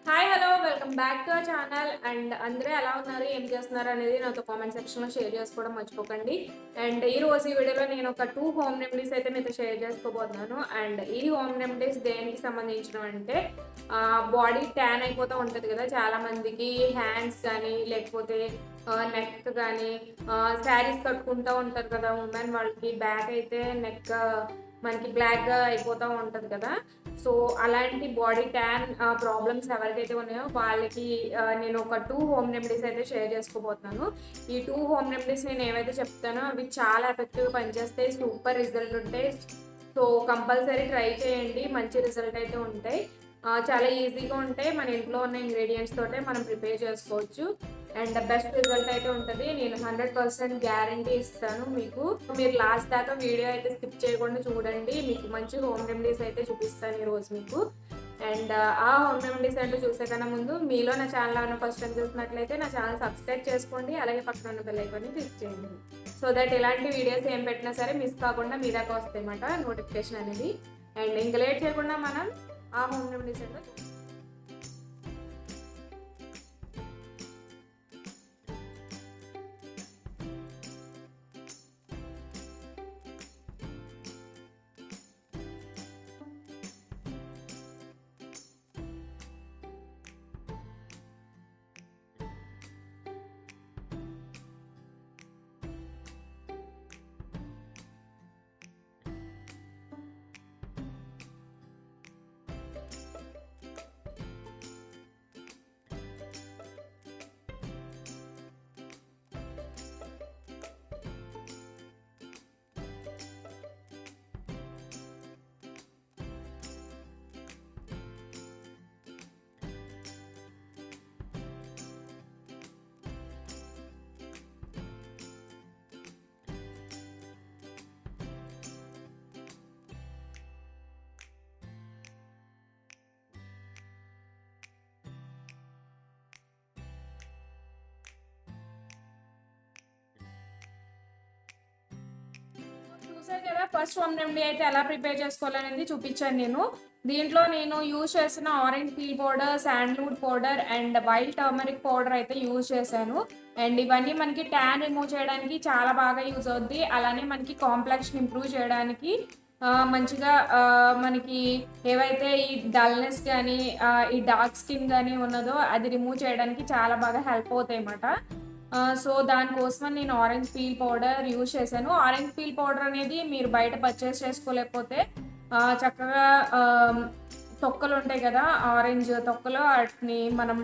Hi hello welcome back to our channel and అందరూ ఎలా ఉన్నారు ఏం చేస్తున్నారు అనేది నాతో కామెంట్ సెక్షన్లో షేర్ చేసుకోవడం మర్చిపోకండి. అండ్ ఈ రోజు ఈ వీడియోలో నేను ఒక 2 హోమ్ రెమెడీస్ అయితే మీతో షేర్ చేసుకోబోతున్నాను. అండ్ ఈ హోమ్ రెమెడీస్ దేనికి సంబంధించినవి అంటే బాడీ ట్యాన్ అయిపోతూ ఉంటుంది కదా చాలా మందికి, హ్యాండ్స్ కానీ లేకపోతే నెక్ కానీ శారీస్ కట్టుకుంటూ ఉంటారు కదా ఉమెన్, వాళ్ళకి బ్యాక్ అయితే నెక్ మనకి బ్లాక్గా అయిపోతూ ఉంటుంది కదా. సో అలాంటి బాడీ ట్యాన్ ప్రాబ్లమ్స్ ఎవరికైతే ఉన్నాయో వాళ్ళకి నేను ఒక 2 హోమ్ రెమెడీస్ అయితే షేర్ చేసుకోబోతున్నాను. ఈ 2 హోమ్ రెమెడీస్ నేను ఏవైతే చెప్తానో అవి చాలా ఎఫెక్టివ్గా పనిచేస్తాయి, సూపర్ రిజల్ట్ ఉంటాయి. సో కంపల్సరీ ట్రై చేయండి, మంచి రిజల్ట్ అయితే ఉంటాయి. చాలా ఈజీగా ఉంటాయి, మన ఇంట్లో ఉన్న ఇంగ్రీడియంట్స్ తోటే మనం ప్రిపేర్ చేసుకోవచ్చు అండ్ బెస్ట్ రిజల్ట్ అయితే ఉంటుంది. నేను 100% గ్యారంటీ ఇస్తాను మీకు. మీరు లాస్ట్ దాకా వీడియో అయితే స్కిప్ చేయకుండా చూడండి, మీకు మంచి హోమ్ రెమెడీస్ అయితే చూపిస్తాను ఈరోజు మీకు. అండ్ ఆ హోమ్ రెమెడీస్ అంటే చూసే కన్నా ముందు మీలో నా ఛానల్ ఏమైనా ఫస్ట్ టైం చూసినట్లయితే నా ఛానల్ సబ్స్క్రైబ్ చేసుకోండి, అలాగే పక్కన ఉన్న బెల్ ఐకాన్ని క్లిక్ చేయండి. సో దట్ ఇలాంటి వీడియోస్ ఏం పెట్టినా సరే మిస్ కాకుండా మీ దాకా వస్తాయి అన్నమాట నోటిఫికేషన్ అనేది. అండ్ ఇంకా లేట్ చేయకుండా మనం ఆ హోమ్ రెమెడీస్ ఏంటో చూసారు కదా. ఫస్ట్ హోమ్ రెమెడీ అయితే ఎలా ప్రిపేర్ చేసుకోవాలనేది చూపించాను నేను. దీంట్లో నేను యూజ్ చేసిన orange peel powder, sandalwood powder and wild turmeric powder అయితే యూజ్ చేశాను. అండ్ ఇవన్నీ మనకి ట్యాన్ రిమూవ్ చేయడానికి చాలా బాగా యూజ్ అవుద్ది, అలానే మనకి కాంప్లెక్షన్ ఇంప్రూవ్ చేయడానికి మంచిగా మనకి ఏవైతే ఈ డల్నెస్ కానీ ఈ డార్క్ స్కిన్ కానీ ఉన్నదో అది రిమూవ్ చేయడానికి చాలా బాగా హెల్ప్ అవుతాయి అన్నమాట. సో దానికోసమని నేను ఆరెంజ్ పీల్ పౌడర్ యూజ్ చేశాను. ఆరెంజ్ పీల్ పౌడర్ అనేది మీరు బయట పర్చేస్ చేసుకోలేకపోతే చక్కగా తొక్కలు ఉంటాయి కదా, ఆరెంజ్ తొక్కలు, వాటిని మనం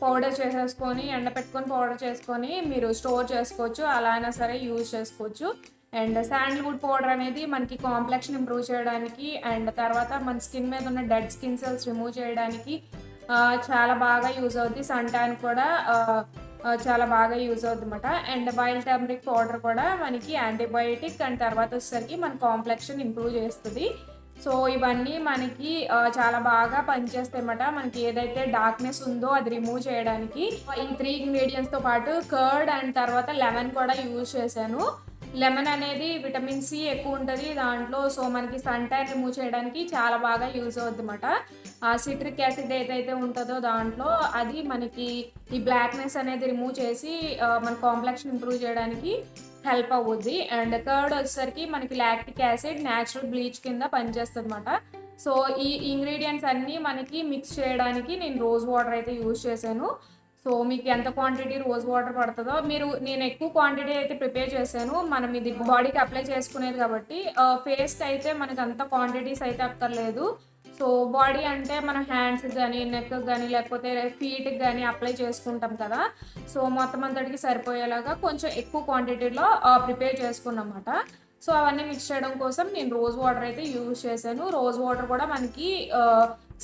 పౌడర్ చేసేసుకొని ఎండపెట్టుకొని పౌడర్ చేసుకొని మీరు స్టోర్ చేసుకోవచ్చు, అలా అయినా సరే యూజ్ చేసుకోవచ్చు. అండ్ శాండల్వుడ్ పౌడర్ అనేది మనకి కాంప్లెక్షన్ ఇంప్రూవ్ చేయడానికి అండ్ తర్వాత మన స్కిన్ మీద ఉన్న డెడ్ స్కిన్ సెల్స్ రిమూవ్ చేయడానికి చాలా బాగా యూజ్ అవుద్ది. సన్ ట్యాన్ కూడా చాలా బాగా యూజ్ అవుతుంది అన్నమాట. అండ్ వైల్డ్ టర్మరిక్ పౌడర్ కూడా మనకి యాంటీబయోటిక్ అండ్ తర్వాత వచ్చేసరికి మన కాంప్లెక్షన్ ఇంప్రూవ్ చేస్తుంది. సో ఇవన్నీ మనకి చాలా బాగా పనిచేస్తాయి అన్నమాట, మనకి ఏదైతే డార్క్నెస్ ఉందో అది రిమూవ్ చేయడానికి. ఈ 3 ఇంగ్రీడియంట్స్తో పాటు కర్డ్ అండ్ తర్వాత లెమన్ కూడా యూజ్ చేశాను. లెమన్ అనేది విటమిన్ సి ఎక్కువ ఉంటుంది దాంట్లో, సో మనకి సన్ ట్యాన్ రిమూవ్ చేయడానికి చాలా బాగా యూజ్ అవుద్ది అన్నమాట. ఆ సిట్రిక్ యాసిడ్ ఏదైతే ఉంటుందో దాంట్లో అది మనకి ఈ బ్లాక్నెస్ అనేది రిమూవ్ చేసి మన కాంప్లెక్షన్ ఇంప్రూవ్ చేయడానికి హెల్ప్ అవుద్ది. అండ్ కర్డ్ వచ్చేసరికి మనకి లాక్టిక్ యాసిడ్ న్యాచురల్ బ్లీచ్ కింద పనిచేస్తుంది అన్నమాట. సో ఈ ఇంగ్రీడియంట్స్ అన్నీ మనకి మిక్స్ చేయడానికి నేను రోజ్ వాటర్ అయితే యూజ్ చేశాను. సో మీకు ఎంత క్వాంటిటీ రోజ్ వాటర్ పడుతుందో నేను ఎక్కువ క్వాంటిటీ అయితే ప్రిపేర్ చేశాను. మనం ఇది బాడీకి అప్లై చేసుకునేది కాబట్టి ఫేస్కి అయితే మనకి అంత క్వాంటిటీస్ అయితే అక్కర్లేదు. సో బాడీ అంటే మనం హ్యాండ్స్కి కానీ నెక్కి కానీ లేకపోతే ఫీట్కి కానీ అప్లై చేసుకుంటాం కదా, సో మొత్తం అంతటికి సరిపోయేలాగా కొంచెం ఎక్కువ క్వాంటిటీలో ప్రిపేర్ చేసుకున్నమాట. సో అవన్నీ మిక్స్ చేయడం కోసం నేను రోజ్ వాటర్ అయితే యూజ్ చేశాను. రోజ్ వాటర్ కూడా మనకి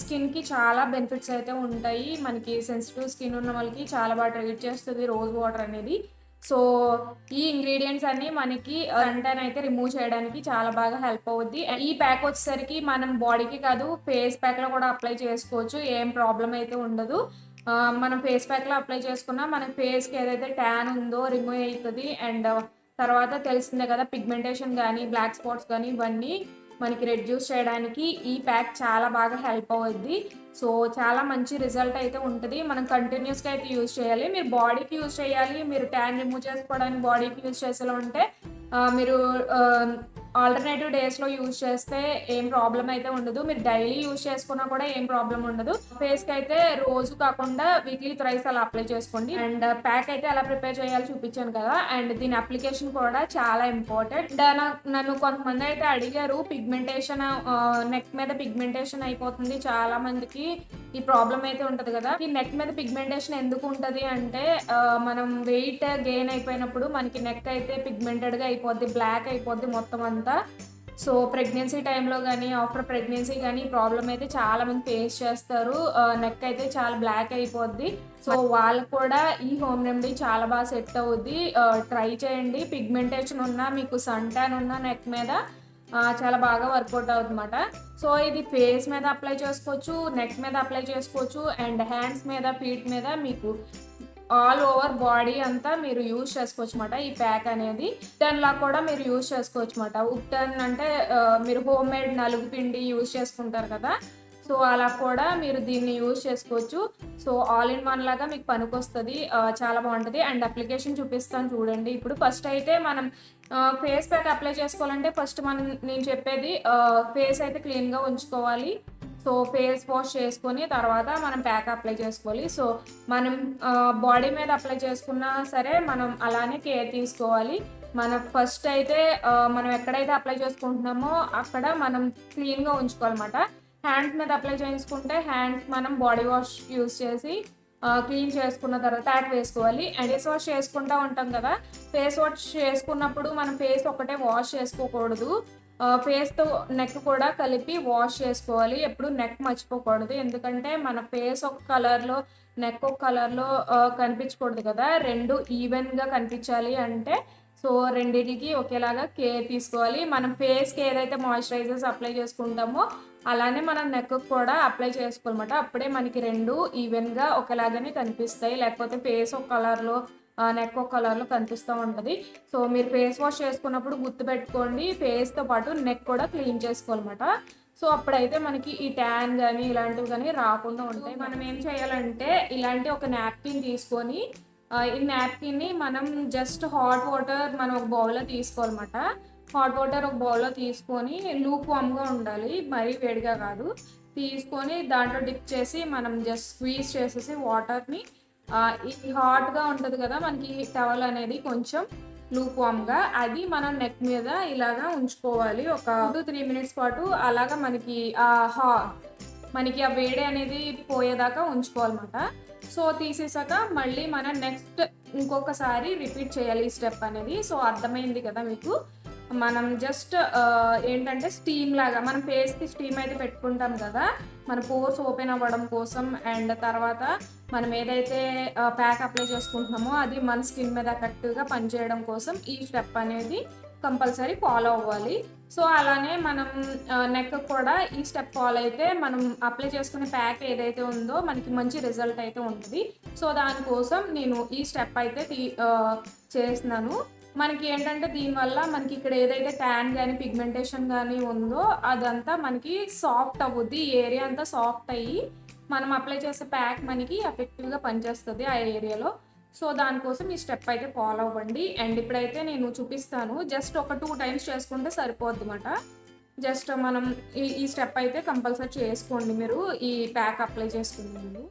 స్కిన్కి చాలా బెనిఫిట్స్ అయితే ఉంటాయి, మనకి సెన్సిటివ్ స్కిన్ ఉన్న వాళ్ళకి చాలా బాగా ట్రీట్ చేస్తుంది రోజ్ వాటర్ అనేది. సో ఈ ఇంగ్రీడియంట్స్ అన్నీ మనకి సన్ ట్యాన్ అయితే రిమూవ్ చేయడానికి చాలా బాగా హెల్ప్ అవుద్ది. ఈ ప్యాక్ వచ్చేసరికి మనం బాడీకి కాదు ఫేస్ ప్యాక్లో కూడా అప్లై చేసుకోవచ్చు, ఏం ప్రాబ్లం అయితే ఉండదు. మనం ఫేస్ ప్యాక్లో అప్లై చేసుకున్నా మన ఫేస్కి ఏదైతే ట్యాన్ ఉందో రిమూవ్ అవుతుంది. అండ్ తర్వాత తెలిసిందే కదా, పిగ్మెంటేషన్ కానీ బ్లాక్ స్పాట్స్ కానీ ఇవన్నీ మనకి రెడ్యూస్ చేయడానికి ఈ ప్యాక్ చాలా బాగా హెల్ప్ అవుద్ది. సో చాలా మంచి రిజల్ట్ అయితే ఉంటుంది. మనం కంటిన్యూస్‌గా అయితే యూజ్ చేయాలి. మీరు బాడీకి యూజ్ చేయాలి. మీరు ట్యాన్ రిమూవ్ చేసుకోవడానికి బాడీకి యూజ్ చేసేలా ఉంటే మీరు ఆహ్, ఆల్టర్‌నేటివ్ డేస్‌లో యూజ్ చేస్తే ఏం ప్రాబ్లమ్ అయితే ఉండదు. మీరు డైలీ యూజ్ చేసుకున్నా కూడా ఏం ప్రాబ్లమ్ ఉండదు. ఫేస్‌కి అయితే రోజు కాకుండా వీక్లీ థ్రైస్ అలా అప్లై చేసుకోండి. అండ్ ప్యాక్ అయితే ఎలా ప్రిపేర్ చేయాలో చూపించాను కదా! అండ్ దీని అప్లికేషన్ కూడా చాలా ఇంపార్టెంట్. నన్ను కొంతమంది అయితే అడిగారు పిగ్మెంటేషన్ నెక్ మీద పిగ్మెంటేషన్ అయిపోతుంది. చాలా మందికి ఈ ప్రాబ్లమ్ అయితే ఉంటది కదా! ఈ నెక్ మీద పిగ్మెంటేషన్ ఎందుకు ఉంటది అంటే మనం వెయిట్ గెయిన్ అయిపోయినప్పుడు మనకి నెక్ అయితే పిగ్మెంటెడ్‌గా అయిపోద్ది. బ్లాక్ అయిపోద్ది మొత్తం అంతా. సో, ప్రెగ్నెన్సీ టైమ్‌లో గానీ, ఆఫ్టర్ ప్రెగ్నెన్సీ గానీ ఈ ప్రాబ్లమ్ అయితే చాలా మంది ఫేస్ చేస్తారు. నెక్ అయితే చాలా బ్లాక్ అయిపోద్ది. సో, వాళ్ళకి కూడా ఈ హోమ్ రెమెడీ చాలా బాగా సెట్ అవుద్ది. ట్రై చేయండి. పిగ్మెంటేషన్ ఉన్నా, మీకు సన్ టాన్ ఉన్నా నెక్ మీద చాలా బాగా వర్కౌట్ అవుద్దన్నమాట. సో, ఇది ఫేస్ మీద అప్లై చేసుకోవచ్చు, నెక్ మీద అప్లై చేసుకోవచ్చు అండ్ హ్యాండ్స్ మీద, ఫీట్ మీద మీకు ఆల్ ఓవర్ బాడీ అంతా మీరు యూజ్ చేసుకోవచ్చమాట ఈ ప్యాక్ అనేది. ఉప్టన్‌లా కూడా మీరు యూజ్ చేసుకోవచ్చమాట. ఉప్టన్ అంటే మీరు హోమ్ మేడ్ నలుగు పిండి యూజ్ చేసుకుంటారు కదా! సో, అలా కూడా మీరు దీన్ని యూజ్ చేసుకోవచ్చు. సో, ఆల్ ఇన్ వన్ లాగా మీకు పనికొస్తది. చాలా బావుంటది. అండ్ అప్లికేషన్ చూపిస్తాను చూడండి. ఇప్పుడు ఫస్ట్ అయితే మనం ఫేస్ ప్యాక్ అప్లై చేసుకోవాలంటే ఫస్ట్ నేను చెప్పేది ఫేస్ అయితే క్లీన్‌గా ఉంచుకోవాలి. సో, ఫేస్ వాష్ చేసుకొని తర్వాత మనం ప్యాక్ అప్లై చేసుకోవాలి. సో, మనం బాడీ మీద అప్లై చేసుకున్నా సరే మనం అలానే కేర్ తీసుకోవాలి. మనం ఫస్ట్ అయితే మనం ఎక్కడైతే అప్లై చేసుకుంటున్నామో అక్కడ మనం క్లీన్‌గా ఉంచుకోవాలన్నమాట. హ్యాండ్స్ మీద అప్లై చేసుకుంటే హ్యాండ్స్ మనం బాడీ వాష్ యూజ్ చేసి క్లీన్ చేసుకున్న తర్వాత ప్యాక్ వేసుకోవాలి. అండ్ ఫేస్ వాష్ చేసుకుంటా ఉంటాం కదా! ఫేస్ వాష్ చేసుకున్నప్పుడు మనం ఫేస్ ఒక్కటే వాష్ చేసుకోకూడదు. ఫేస్‌తో నెక్ కూడా కలిపి వాష్ చేసుకోవాలి. ఎప్పుడు నెక్ మర్చిపోకూడదు. ఎందుకంటే మన ఫేస్ ఒక కలర్‌లో, నెక్ ఒక కలర్‌లో కనిపించకూడదు కదా! 2 ఈవెన్‌గా కనిపించాలి అంటే సో, రెండిటికి ఒకేలాగా కేర్ తీసుకోవాలి. మనం ఫేస్‌కి ఏదైతే మాయిశ్చరైజర్స్ అప్లై చేసుకుంటామో అలానే మనం నెక్‌కి కూడా అప్లై చేసుకోవాలన్నమాట. అప్పుడే మనకి 2 ఈవెన్‌గా ఒకేలాగానే కనిపిస్తాయి. లేకపోతే ఫేస్ ఒక కలర్‌లో నెక్ ఒక కలర్‌లో కనిపిస్తూ ఉంటది. సో, మీరు ఫేస్ వాష్ చేసుకున్నప్పుడు గుర్తుపెట్టుకోండి ఫేస్‌తో పాటు నెక్ కూడా క్లీన్ చేసుకోవాలన్నమాట. సో, అప్పుడైతే మనకి ఈ ట్యాన్ గానీ, ఇలాంటివి గానీ రాకుండా ఉంటాయి. మనం ఏం చేయాలంటే ఇలాంటి ఒక నాప్కిన్ తీసుకొని ఈ నాప్కిన్‌ని మనం జస్ట్ హాట్ వాటర్ మనం ఒక బౌల్‌లో తీసుకోవాలన్నమాట. హాట్ వాటర్ ఒక బౌల్‌లో తీసుకొని లూక్ వార్మ్‌గా ఉండాలి. మరీ వేడిగా కాదు. తీసుకొని దాంట్లో డిప్ చేసి మనం జస్ట్ స్క్వీజ్ చేసేసి వాటర్‌ని ఈ హాట్‌గా ఉంటది కదా! మనకి టవల్ అనేది కొంచెం లూక్ వార్మ్‌గా అది మనం నెక్ మీద ఇలాగా ఉంచుకోవాలి. ఒక 2-3 మినిట్స్ పాటు అలాగా మనకి ఆ వేడి అనేది పోయేదాకా ఉంచుకోవాలన్నమాట. సో, తీసేసాక మళ్ళీ మనం నెక్స్ట్ ఇంకొకసారి రిపీట్ చేయాలి ఈ స్టెప్ అనేది. సో, అర్థమైంది కదా మీకు. మనం జస్ట్ ఏంటంటే స్టీమ్ లాగా మనం ఫేస్‌కి స్టీమ్ అయితే పెట్టుకుంటాం కదా! మన పోర్స్ ఓపెన్ అవ్వడం కోసం అండ్ తర్వాత మనం ఏదైతే ప్యాక్ అప్లై చేసుకుంటున్నామో అది మన స్కిన్ మీద ఎఫెక్టివ్‌గా పనిచేయడం కోసం ఈ స్టెప్ అనేది కంపల్సరీ ఫాలో అవ్వాలి. సో, అలానే మనం నెక్ కూడా ఈ స్టెప్ ఫాలో అయితే మనం అప్లై చేసుకునే ప్యాక్ ఏదైతే ఉందో మనకి మంచి రిజల్ట్ అయితే ఉంటది. సో, దానికోసం నేను ఈ స్టెప్ అయితే చేస్తున్నాను. మనకి ఏంటంటే దీనివల్ల మనకి ఇక్కడ ఏదైతే ట్యాన్ గానీ, పిగ్మెంటేషన్ గానీ ఉందో అదంతా మనకి సాఫ్ట్ అవ్వుద్ది. ఈ ఏరియా అంతా సాఫ్ట్ అయ్యి మనం అప్లై చేసే ప్యాక్ మనకి ఎఫెక్టివ్‌గా పనిచేస్తది ఆ ఏరియాలో. సో, దానికోసం ఈ స్టెప్ అయితే ఫాలో అవ్వండి. అండ్ ఇప్పుడైతే నేను చూపిస్తాను. జస్ట్ ఒక 2 టైమ్స్ చేసుకుంటే సరిపోద్దన్నమాట. జస్ట్ మనం ఈ స్టెప్ అయితే కంపల్సరీ చేసుకోండి మీరు ఈ ప్యాక్ అప్లై చేసుకునే ముందు.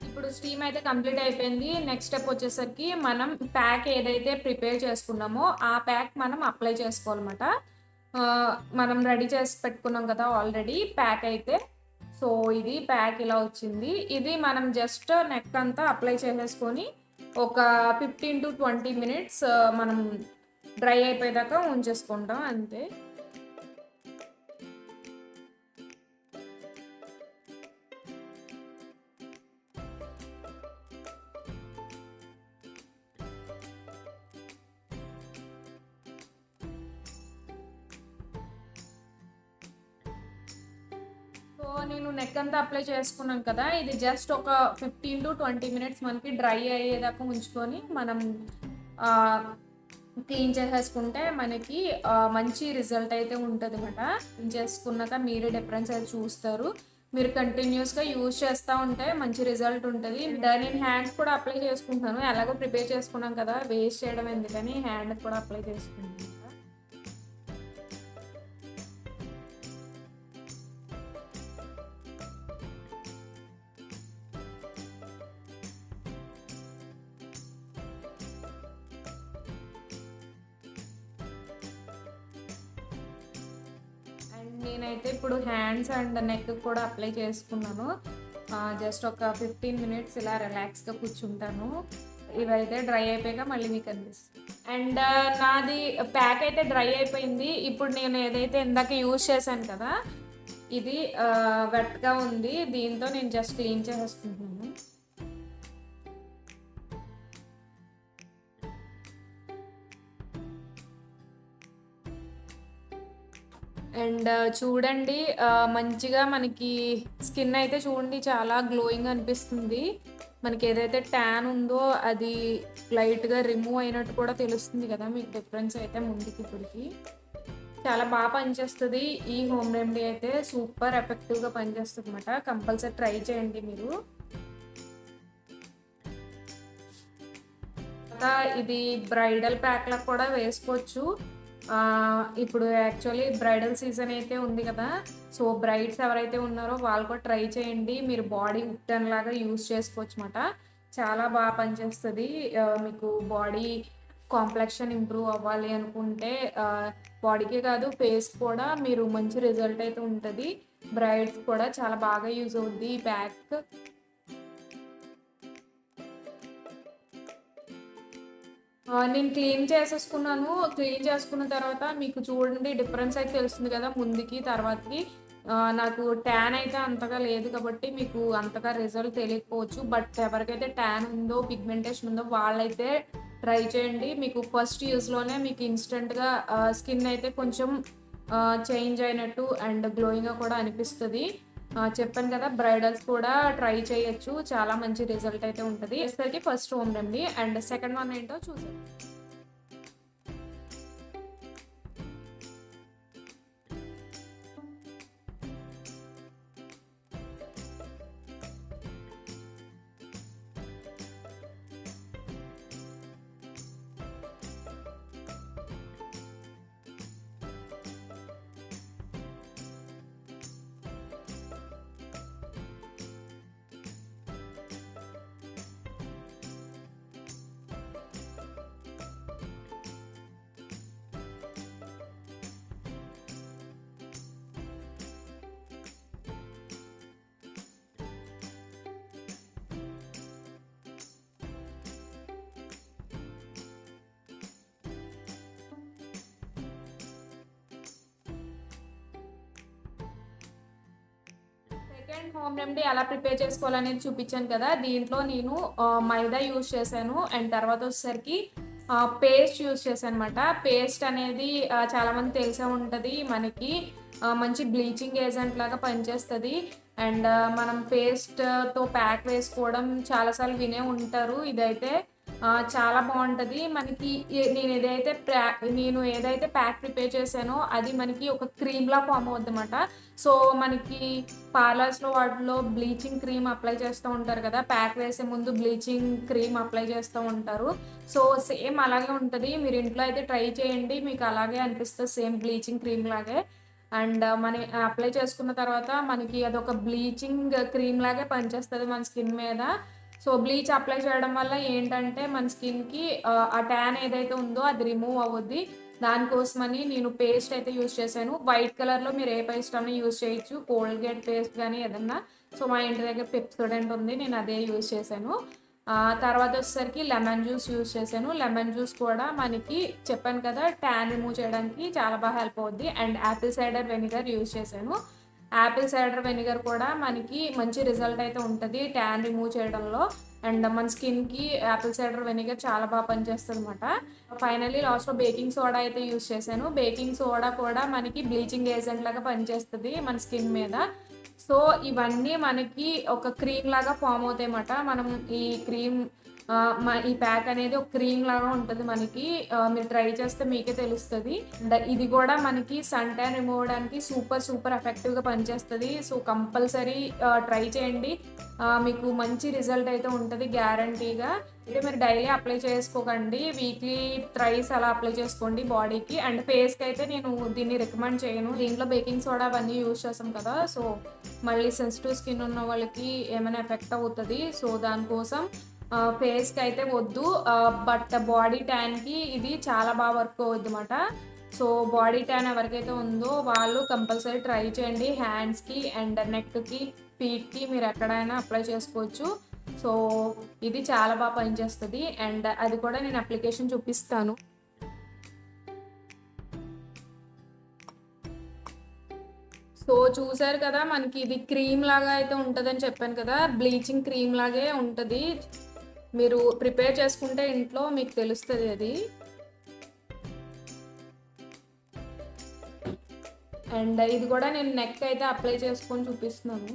ఇప్పుడు స్టీమ్ అయితే కంప్లీట్ అయిపోయింది. నెక్స్ట్ స్టెప్ వచ్చేసరికి మనం ప్యాక్ ఏదైతే ప్రిపేర్ చేసుకున్నామో ఆ ప్యాక్ మనం అప్లై చేసుకోవాలన్నమాట. మనం రెడీ చేసి పెట్టుకున్నాం కదా ఆల్రెడీ ప్యాక్ అయితే. సో, ఇది ప్యాక్ ఇలా వచ్చింది. ఇది మనం జస్ట్ నెక్ అంతా అప్లై చేసేసుకొని ఒక 15-20 మినిట్స్ మనం డ్రై అయిపోయేదాకా ఉంచేసుకుంటాం అంతే. సో నేను నెక్ అంతా అప్లై చేసుకున్నాం కదా, ఇది జస్ట్ ఒక 15 to 20 minutes మనకి డ్రై అయ్యేదాకా ఉంచుకొని మనం క్లీన్ చేసేసుకుంటే మనకి మంచి రిజల్ట్ అయితే ఉంటుంది అనమాట. క్లీన్ చేసుకున్నాక మీరే డిఫరెన్స్ అయితే చూస్తారు. మీరు కంటిన్యూస్గా యూజ్ చేస్తూ ఉంటే మంచి రిజల్ట్ ఉంటుంది. నేను హ్యాండ్ కూడా అప్లై చేసుకుంటాను, ఎలాగో ప్రిపేర్ చేసుకున్నాం కదా వేస్ట్ చేయడం ఎందుకని హ్యాండ్ కూడా అప్లై చేసుకుంటాను. నేనైతే ఇప్పుడు హ్యాండ్స్ అండ్ నెక్ కూడా అప్లై చేసుకున్నాను. జస్ట్ ఒక 15 minutes ఇలా రిలాక్స్గా కూర్చుంటాను. ఇవైతే డ్రై అయిపోయాక మళ్ళీ మీకు అనిపిస్తుంది. అండ్ నాది ప్యాక్ అయితే డ్రై అయిపోయింది. ఇప్పుడు నేను ఏదైతే ఇందాక యూజ్ చేశాను కదా, ఇది వెట్గా ఉంది. దీంతో నేను జస్ట్ క్లీన్ చేసేసుకుంటున్నాను. అండ్ చూడండి, మంచిగా మనకి స్కిన్ అయితే చూడండి చాలా గ్లోయింగ్ అనిపిస్తుంది. మనకి ఏదైతే ట్యాన్ ఉందో అది లైట్గా రిమూవ్ అయినట్టు కూడా తెలుస్తుంది కదా మీకు డిఫరెన్స్ అయితే ముందుకి ఇప్పటికి. చాలా బాగా పనిచేస్తుంది ఈ హోమ్ రెమెడీ అయితే, సూపర్ ఎఫెక్టివ్గా పనిచేస్తుంది అనమాట. కంపల్సరీ ట్రై చేయండి మీరు. ఇది బ్రైడల్ ప్యాక్లకు కూడా వేసుకోవచ్చు. ఇప్పుడు యాక్చువల్లీ బ్రైడల్ సీజన్ అయితే ఉంది కదా, సో బ్రైడ్స్ ఎవరైతే ఉన్నారో వాళ్ళు కూడా ట్రై చేయండి. మీరు బాడీ ఉట్టన్ లాగా యూజ్ చేసుకోవచ్చు అనమాట. చాలా బాగా పనిచేస్తుంది. మీకు బాడీ కాంప్లెక్షన్ ఇంప్రూవ్ అవ్వాలి అనుకుంటే బాడీకే కాదు ఫేస్ కూడా మీరు మంచి రిజల్ట్ అయితే ఉంటుంది. బ్రైడ్స్ కూడా చాలా బాగా యూజ్ అవుద్ది ఈ ప్యాక్. నేను క్లీన్ చేసేసుకున్నాను. క్లీన్ చేసుకున్న తర్వాత మీకు చూడండి డిఫరెన్స్ అయితే తెలుస్తుంది కదా ముందుకి తర్వాతకి. నాకు ట్యాన్ అయితే అంతగా లేదు కాబట్టి మీకు అంతగా రిజల్ట్ తెలియకపోవచ్చు. బట్ ఎవరికైతే ట్యాన్ ఉందో పిగ్మెంటేషన్ ఉందో వాళ్ళైతే ట్రై చేయండి. మీకు ఫస్ట్ యూస్లోనే మీకు ఇన్స్టెంట్గా స్కిన్ అయితే కొంచెం చేంజ్ అయినట్టు అండ్ గ్లోయింగ్గా కూడా అనిపిస్తుంది. చెప్పాను కదా బ్రైడల్స్ కూడా ట్రై చేయొచ్చు, చాలా మంచి రిజల్ట్ అయితే ఉంటుంది. ఇసరికి first home remedy and second one ఏంటో చూసాను. సెకండ్ హోమ్ రెమెడీ ఎలా ప్రిపేర్ చేసుకోవాలనేది చూపించాను కదా, దీంట్లో నేను మైదా యూజ్ చేశాను అండ్ తర్వాత వచ్చేసరికి పేస్ట్ యూజ్ చేశాను అనమాట. పేస్ట్ అనేది చాలామంది తెలిసే ఉంటుంది మనకి, మంచి బ్లీచింగ్ ఏజెంట్ లాగా పనిచేస్తుంది. అండ్ మనం పేస్ట్తో ప్యాక్ వేసుకోవడం చాలాసార్లు వినే ఉంటారు. ఇదైతే చాలా బాగుంటుంది మనకి. నేను ఏదైతే ప్యాక్ ప్రిపేర్ చేశానో అది మనకి ఒక క్రీమ్లా ఫామ్ అవుద్ది అనమాట. సో మనకి పార్లర్స్లో వాటిలో బ్లీచింగ్ క్రీమ్ అప్లై చేస్తూ ఉంటారు కదా, ప్యాక్ వేసే ముందు బ్లీచింగ్ క్రీమ్ అప్లై చేస్తూ ఉంటారు. సో సేమ్ అలాగే ఉంటుంది. మీరు ఇంట్లో అయితే ట్రై చేయండి, మీకు అలాగే అనిపిస్తుంది సేమ్ బ్లీచింగ్ క్రీమ్ లాగే. అండ్ అప్లై చేసుకున్న తర్వాత మనకి అదొక బ్లీచింగ్ క్రీమ్ లాగే పనిచేస్తుంది మన స్కిన్ మీద. సో బ్లీచ్ అప్లై చేయడం వల్ల ఏంటంటే మన స్కిన్కి ఆ ట్యాన్ ఏదైతే ఉందో అది రిమూవ్ అవ్వద్ది. దానికోసమని నేను పేస్ట్ అయితే యూజ్ చేశాను. వైట్ కలర్లో మీరు ఏ పేస్ట్ అన్నా యూజ్ చేయొచ్చు, కోల్గేట్ పేస్ట్ కానీ ఏదన్నా. సో మా ఇంటి దగ్గర పెప్సోడెంట్ ఉంది, నేను అదే యూజ్ చేశాను. తర్వాత వచ్చేసరికి లెమన్ జ్యూస్ యూజ్ చేశాను. లెమన్ జ్యూస్ కూడా మనకి చెప్పాను కదా ట్యాన్ రిమూవ్ చేయడానికి చాలా బాగా హెల్ప్ అవుద్ది. And Apple cider vinegar use చేశాను. యాపిల్ సైడర్ వెనిగర్ కూడా మనకి మంచి రిజల్ట్ అయితే ఉంటుంది ట్యాన్ రిమూవ్ చేయడంలో. అండ్ మన స్కిన్కి యాపిల్ సైడర్ వెనిగర్ చాలా బాగా పనిచేస్తుంది అనమాట. ఫైనల్లీ లాస్ట్లో బేకింగ్ సోడా అయితే యూజ్ చేశాను. బేకింగ్ సోడా కూడా మనకి బ్లీచింగ్ ఏజెంట్ లాగా పనిచేస్తుంది మన స్కిన్ మీద. సో ఇవన్నీ మనకి ఒక క్రీమ్ లాగా ఫామ్ అవుతాయి అన్నమాట. మనం ఈ క్రీమ్ ఈ ప్యాక్ అనేది ఒక క్రీమ్ లాగా ఉంటుంది మనకి. మీరు ట్రై చేస్తే మీకే తెలుస్తుంది. అండ్ ఇది కూడా మనకి సన్ ట్యాన్ రిమూవ్ అవడానికి సూపర్ ఎఫెక్టివ్గా పనిచేస్తుంది. సో కంపల్సరీ ట్రై చేయండి. మీకు మంచి రిజల్ట్ అయితే ఉంటుంది గ్యారంటీగా. అంటే మీరు డైలీ అప్లై చేసుకోకండి, వీక్లీ థ్రైస్ అలా అప్లై చేసుకోండి బాడీకి. అండ్ ఫేస్కి అయితే నేను దీన్ని రికమెండ్ చేయను. దీంట్లో బేకింగ్ సోడా అవన్నీ యూజ్ చేస్తాం కదా, సో మళ్ళీ సెన్సిటివ్ స్కిన్ ఉన్న వాళ్ళకి ఏమైనా ఎఫెక్ట్ అవుతుంది. సో దానికోసం ఫేస్కి అయితే వద్దు. బట్ బాడీ ట్యాన్కి ఇది చాలా బాగా వర్క్ అవుద్ది అన్నమాట. సో బాడీ ట్యాన్ ఎవరికైతే ఉందో వాళ్ళు కంపల్సరీ ట్రై చేయండి. హ్యాండ్స్కి అండ్ నెక్కి, ఫీట్కి మీరు ఎక్కడైనా అప్లై చేసుకోవచ్చు. సో ఇది చాలా బాగా పనిచేస్తుంది. అండ్ అది కూడా నేను అప్లికేషన్ చూపిస్తాను. సో చూసారు కదా, మనకి ఇది క్రీమ్ లాగా అయితే ఉంటుందని చెప్పాను కదా, బ్లీచింగ్ క్రీమ్ లాగే ఉంటుంది. మీరు ప్రిపేర్ చేసుకుంటే ఇంట్లో మీకు తెలుస్తుంది అది. అండ్ ఇది కూడా నేను నెక్ అయితే అప్లై చేసుకొని చూపిస్తున్నాను.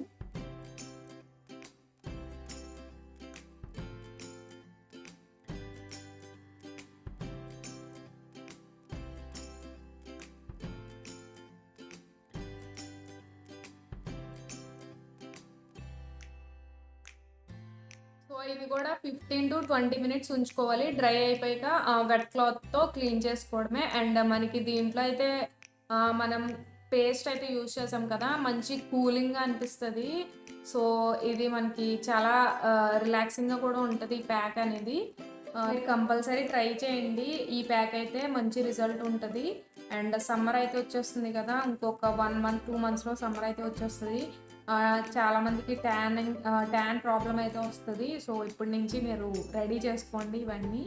సో ఇది కూడా 15 to 20 మినిట్స్ ఉంచుకోవాలి. డ్రై అయిపోయాక వెట్ క్లాత్తో క్లీన్ చేసుకోవడమే. అండ్ మనకి దీంట్లో అయితే మనం పేస్ట్ అయితే యూజ్ చేసాం కదా, మంచి కూలింగ్గా అనిపిస్తుంది. సో ఇది మనకి చాలా రిలాక్సింగ్గా కూడా ఉంటుంది ఈ ప్యాక్ అనేది. మీరు కంపల్సరీ ట్రై చేయండి. ఈ ప్యాక్ అయితే మంచి రిజల్ట్ ఉంటుంది. అండ్ సమ్మర్ అయితే వచ్చేస్తుంది కదా, ఇంకొక 1 month 2 monthsలో సమ్మర్ అయితే వచ్చేస్తుంది. చాలామందికి ట్యాన్ ప్రాబ్లం అయితే వస్తుంది. సో ఇప్పటి నుంచి మీరు రెడీ చేసుకోండి ఇవన్నీ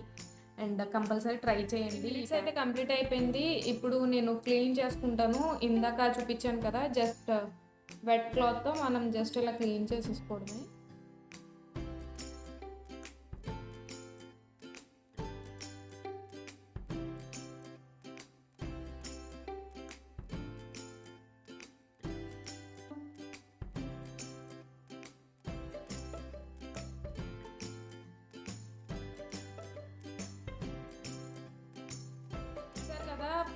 అండ్ కంపల్సరీ ట్రై చేయండి. అయితే కంప్లీట్ అయిపోయింది. ఇప్పుడు నేను క్లీన్ చేసుకుంటాను. ఇందాక చూపించాను కదా, జస్ట్ వెట్ క్లాత్తో మనం జస్ట్ ఇలా క్లీన్ చేసేసుకోవడమే.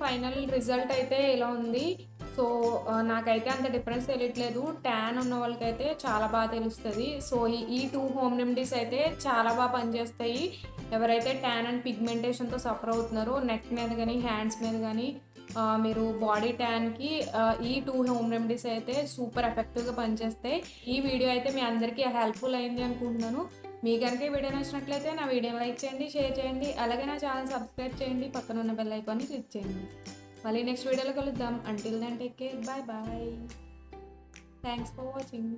ఫైనల్ రిజల్ట్ అయితే ఇలా ఉంది. సో నాకైతే అంత డిఫరెన్స్ తెలియట్లేదు. ట్యాన్ ఉన్న వాళ్ళకైతే చాలా బాగా తెలుస్తుంది. సో ఈ 2 హోమ్ రెమెడీస్ అయితే చాలా బాగా పనిచేస్తాయి. ఎవరైతే ట్యాన్ అండ్ పిగ్మెంటేషన్తో సఫర్ అవుతున్నారో నెక్ మీద కానీ హ్యాండ్స్ మీద కానీ మీరు బాడీ ట్యాన్కి ఈ 2 హోమ్ రెమెడీస్ అయితే సూపర్ ఎఫెక్టివ్గా పనిచేస్తాయి. ఈ వీడియో అయితే మీ అందరికీ హెల్ప్ఫుల్ అయింది అనుకుంటున్నాను. మీ కనుక ఈ వీడియో నచ్చినట్లయితే నా వీడియోని లైక్ చేయండి, షేర్ చేయండి, అలాగే నా ఛానల్ సబ్స్క్రైబ్ చేయండి, పక్కన ఉన్న బెల్ ఐకాన్ని క్లిక్ చేయండి. మళ్ళీ నెక్స్ట్ వీడియోలో కలుద్దాం. Until then take care, bye bye. Thanks for watching.